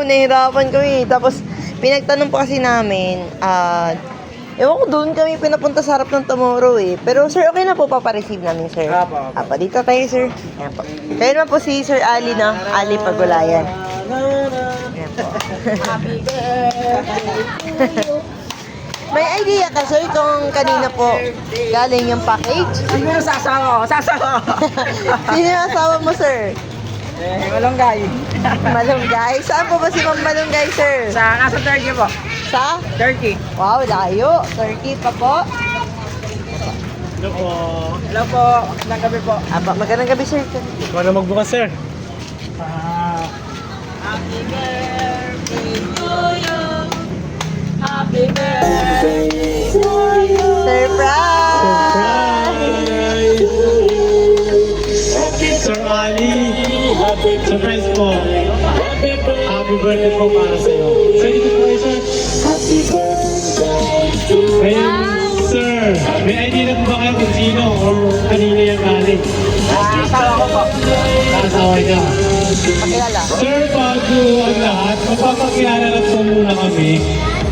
nahihirapan kami. Tapos, pinagtanong po kasi namin, ewan ko doon kami pinapunta sa harap ng Tomorrow eh. Pero sir, okay na po papareceive namin, sir. Apa, dito tayo, sir. Ayan po. Kayo naman po si Sir Ali, no? Ali Pagulayan. Ayan po. May idea ka, sir, kung kanina po galing yung package? Ano sasawa? Sasawa! Sino yung asawa mo, sir? Malunggay. Malunggay? Saan po ba si Ma'am Malunggay, sir? Nasa Turkey po. Sa? Turkey. Wow, layo. Turkey pa po. Hello po. Hello po. Magandang gabi po. Aba, magandang gabi, sir. Ikaw na magbukas, sir. Happy birthday to you. Happy birthday to you. Surprise! Sir Ali, surprise po. Happy birthday po para sa iyo. Sir, dito po kayo, sir. Ayun, sir. May idea na po ba kayo kung sino or kanina yung galing? Asawa ko po. Nakasawa niya. Pakilala. Sir, bago ang lahat, magpapakilala lang po muna kami.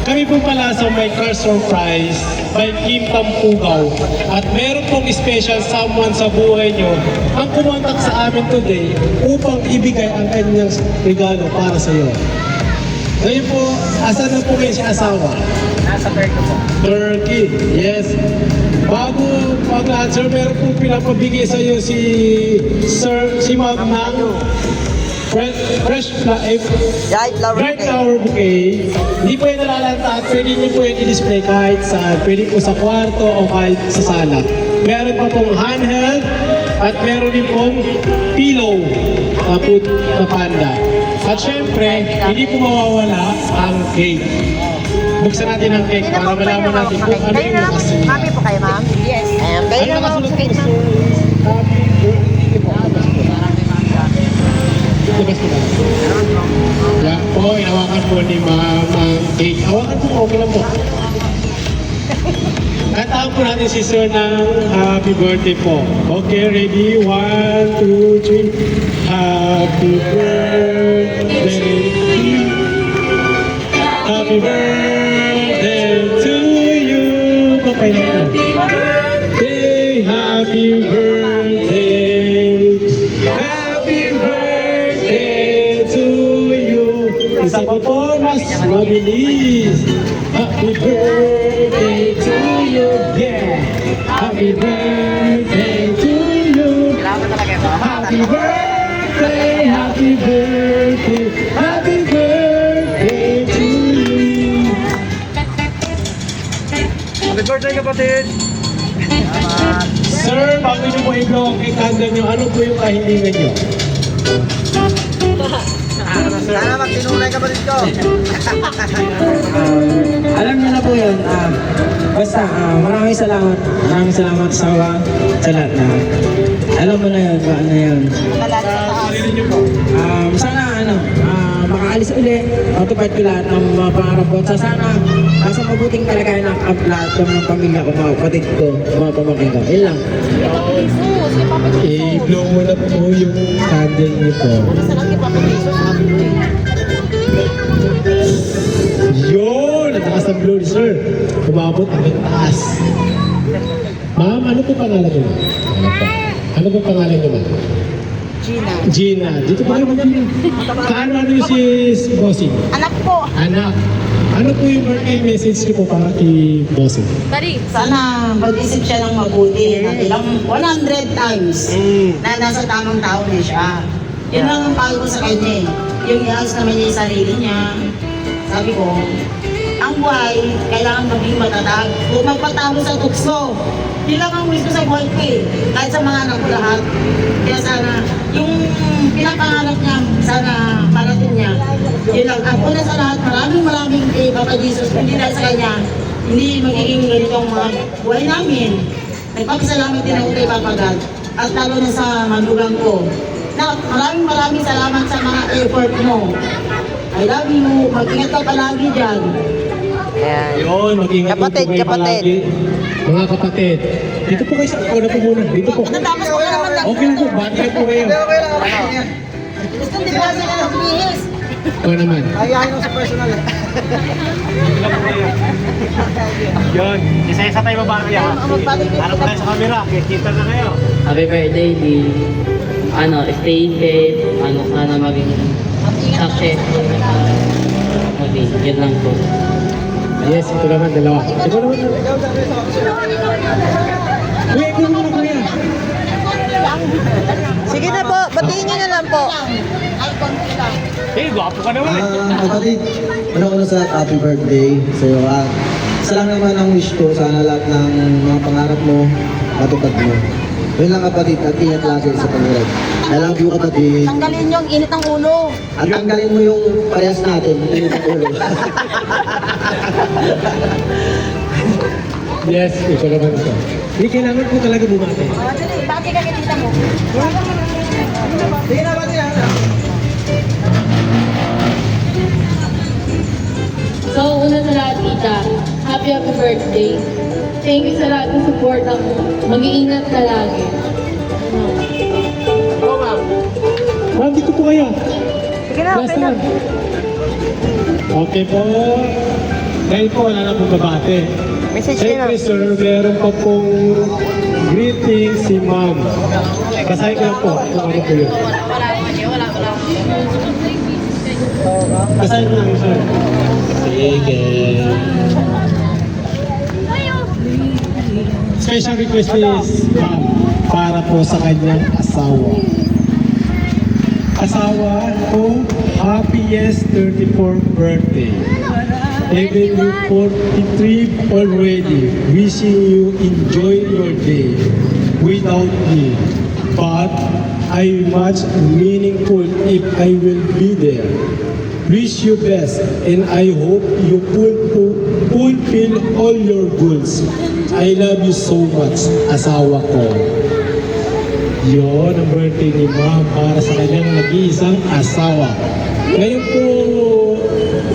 Kami po pala sa My Car Surprise by Kim Tampugaw. At meron pong special someone sa buhay nyo ang kumontak sa amin today upang ibigay ang kanyang regalo para sa iyo. Ngayon po, asan na po kayo si asawa? Nasa Turkey po. Turkey, yes. Bago pag lahat, sir, meron po pinapabigay sa iyo si Ma'am ng fresh Right, flower bright cake. flower bouquet. Hindi po yung nalalanta at pwede niyo po yung i-display kahit saan. Pwede po sa kwarto o kahit sa sala. Meron pa pong handheld at meron din pong pillow na panda. At syempre, hindi po mawawala ang cake. Buksan natin ang cake para malaman natin kung ano Kayo yung na lang. lakas niya. Mami po kayo, ma'am? Yes. Ayan, kayo na Ano lang. nakasunod Cake, po, ma'am. sir? Happy birthday po. Labas mo lang. Yan po, inawakan po ni Ma'am ang cake. Hawakan po, okay lang po. Kantaan po natin si Sir ng happy birthday po. Okay, ready? 1, 2, 3. Happy birthday to you. Happy birthday to you. Okay na po. Happy birthday. Happy birthday to you. Isa pa po, mas mabilis. Happy birthday to you. Yeah. Happy birthday to you. Kailangan talaga ito. Happy birthday, happy birthday, happy birthday to you. Happy birthday kapatid. Sir, bago niyo po i-blow ang cake candle niyo, ano po yung kahilingan niyo? Sana magtinulay kapatid ko. Alam niyo na po yun. Basta, maraming salamat. Maraming salamat sa lahat na. Alam mo na yun, ba na yun. Sarili niyo po. Sana, makaalis uli. Matupad ko lahat ng mga pangarap ko. Sana, nasa mabuting kalagayan ng lahat ng pamilya ko, mga kapatid ko, mga pamangkin ko. Yun lang. I-blow mo na po yung candle niyo po. Yun! Ang taas ng blow ni sir. Umabot ang taas. Ma'am, ano po pangalan niyo? Ano po pangalan niyo, ma'am? Gina. Gina. Dito pa kayo mag-Gina. Kaano yung si Bossing? Anak po. Anak. Ano po yung birthday message niyo po para kay Bossing? Sana mag-isip siya ng mabuti na ilang 100 times na nasa tamang tao na siya. Yun lang ang payo ko sa kanya eh. Yung iayos naman niya yung sarili niya. Sabi ko, ang buhay, kailangan maging matatag. Kung magpatalo sa tukso, yun lang ang wish ko sa buhay ko eh. Kahit sa mga anak ko lahat. Kaya sana, yung pinapangarap niya, sana parating niya. Yun lang. Ang una sa lahat, maraming Papa Jesus. Hindi dahil sa kanya, hindi magiging ganitong mga buhay namin. Nagpapasalamat din ako kay Papa God. At lalo na sa manugang ko. Na maraming salamat sa mga effort mo. I love you. Mag-ingat ka palagi dyan. Ayan. Yun, mag-ingat po Kapatid, kayo kapatid. palagi. Mga kapatid. Dito po kayo sa ako na po muna. Dito po. Natapos ko na naman lang. Okay lang po, bati lang po kayo. Gusto din ba sila ng bihis? Ikaw naman. Ayahin mo sa personal eh. Yun. Isa-isa tayo babati ha. Harap tayo sa camera. Kita na kayo. Happy birthday, Di. Stay safe. Sana maging successful. Okay, yun lang po. Yes, ito naman, dalawa. Ikaw naman. Kuya, ikaw naman, kuya. Sige na po, batiin nyo na lang po. Eh, gwapo ka naman eh. Kapatid, una sa happy birthday sa iyo. Isa lang naman ang wish ko, sana lahat ng mga pangarap mo, matupad mo. Yun lang kapatid, at ingat lagi sa pangarap. I love you kapatid. Tanggalin yung init ng ulo. At tanggalin mo yung parehas natin, yung ulo. Yes, ito naman ito. Hindi kailangan po talaga bumati. Dati ka kitita mo. Sige na, pati na. So, una sa lahat, tita, happy birthday. Thank you sa lahat ng support mo. Mag-iingat ka lagi. Ma'am, dito po kayo. Sige na, okay Last na. na. Okay po. Dahil po wala na pong babate. Message nyo na. Siyempre sir, meron pa pong greeting si ma'am. Basahin ko lang po kung ano po yun. Basahin ko lang sir. Sige. Special request is para po sa kanyang asawa. Asawa ko, happiest 34th birthday. Even you 43 already, wishing you enjoy your day without me. But I much meaningful if I will be there. Wish you best and I hope you fulfill all your goals. I love you so much, asawa ko. Yun ang birthday ni ma'am para sa kanyang nag-iisang asawa. Ngayon po,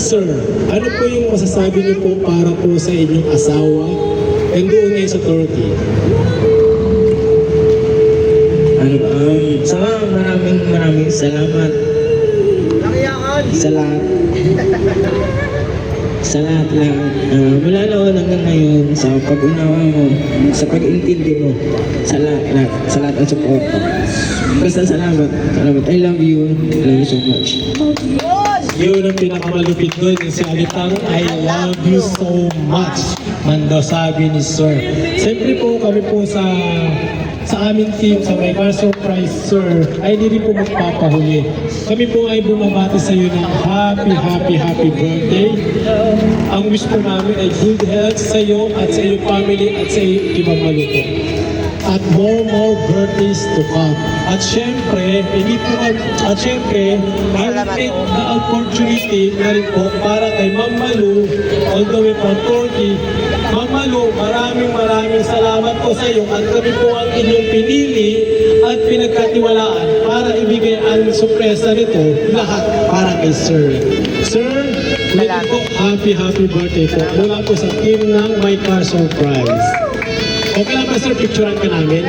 sir, ano po yung masasabi niyo po para po sa inyong asawa and doon ngayon sa Turkey? Maraming salamat sa lahat. Sa lahat lang. Mula noon hanggang ngayon, sa pag-unawa mo, sa pag-intindi mo, sa lahat ng support. Basta salamat. I love you. I love you so much. Yun ang pinakamalupit doon, yung salitang I love you so much. Man daw sabi ni Sir. Siyempre po kami po sa aming team, sa My Car Surprise Sir, ay hindi po magpapahuli. Kami po ay bumabati sa iyo ng happy birthday. Ang wish po namin ay good health sa iyo at sa iyong family at sa iyong ibang maluto. At more birthdays to come. At syempre, I'll take the opportunity na rin po para kay Ma'am Malu, all the way from Turkey. Ma'am Malu, maraming salamat po sa iyo at kami po ang inyong pinili at pinagkatiwalaan para ibigay ang sorpresa nito lahat para kay Sir. Sir, ulitin po, happy birthday po mula po sa team ng My Car Surprise. Okay lang ba sir, picturean ka namin?